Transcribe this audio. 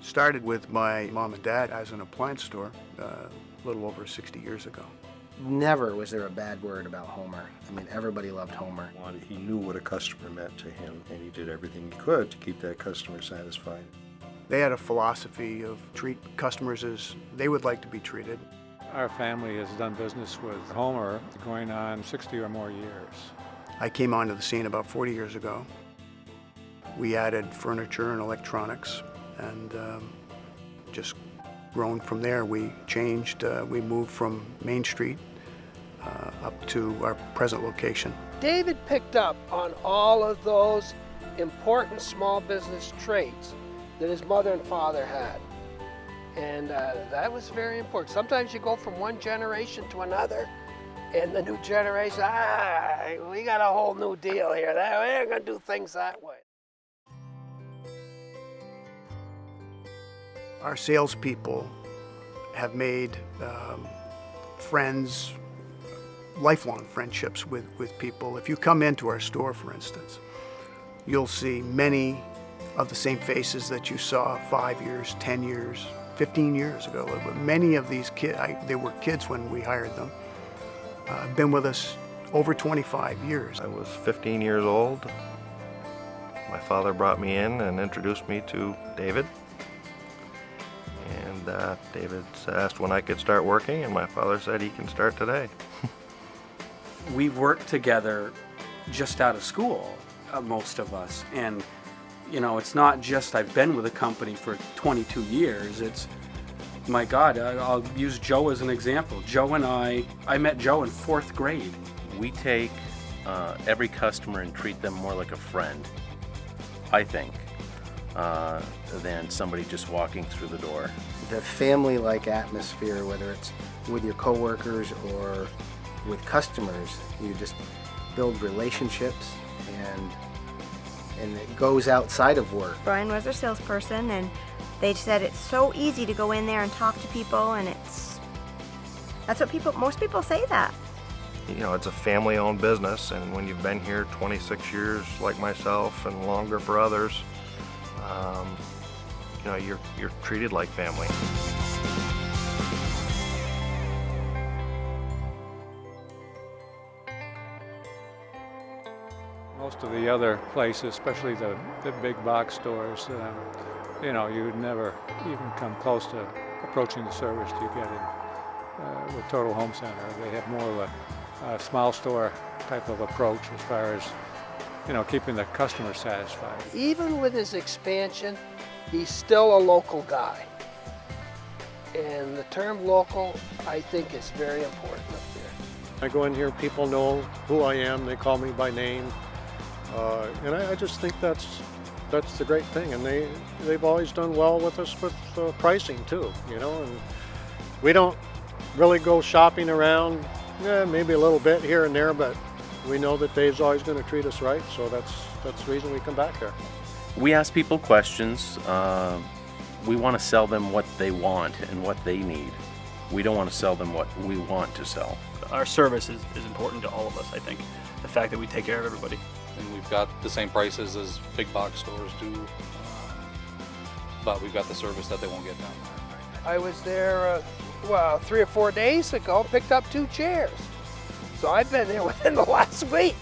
Started with my mom and dad as an appliance store a little over 60 years ago. Never was there a bad word about Homer. I mean, everybody loved Homer. He knew what a customer meant to him, and he did everything he could to keep that customer satisfied. They had a philosophy of treat customers as they would like to be treated. Our family has done business with Homer going on 60 or more years. I came onto the scene about 40 years ago. We added furniture and electronics, and just grown from there. We moved from Main Street up to our present location. David picked up on all of those important small business traits that his mother and father had. And that was very important. Sometimes you go from one generation to another, and the new generation, we got a whole new deal here. We ain't gonna do things that way. Our salespeople have made friends, lifelong friendships with people. If you come into our store, for instance, you'll see many of the same faces that you saw 5 years, 10 years, 15 years ago. Many of these kids, they were kids when we hired them, been with us over 25 years. I was 15 years old. My father brought me in and introduced me to David. And David asked when I could start working, and my father said he can start today. We worked together just out of school, most of us. And, you know, it's not just I've been with a company for 22 years. It's, my God, I'll use Joe as an example. Joe and I met Joe in 4th grade. We take every customer and treat them more like a friend, I think, than somebody just walking through the door. The family-like atmosphere, whether it's with your coworkers or with customers, you just build relationships, and it goes outside of work. Brian was our salesperson, and they said it's so easy to go in there and talk to people, and that's what most people say that. You know, it's a family-owned business, and when you've been here 26 years like myself and longer for others, you know, you're treated like family. Most of the other places, especially the big box stores, you know, you would never even come close to approaching the service you get in with Total Home Center. They have more of a small store type of approach as far as, you know, keeping the customer satisfied. Even with his expansion, he's still a local guy. And the term local, I think, is very important up there. I go in here, people know who I am, they call me by name. And I just think that's the great thing. And they've always done well with us with pricing too, you know. And we don't really go shopping around, maybe a little bit here and there, but we know that Dave's always going to treat us right, so that's the reason we come back here. We ask people questions. We want to sell them what they want and what they need. We don't want to sell them what we want to sell. Our service is important to all of us, I think. The fact that we take care of everybody. And we've got the same prices as big box stores do, but we've got the service that they won't get down there. I was there, 3 or 4 days ago, picked up 2 chairs. So I've been there within the last week.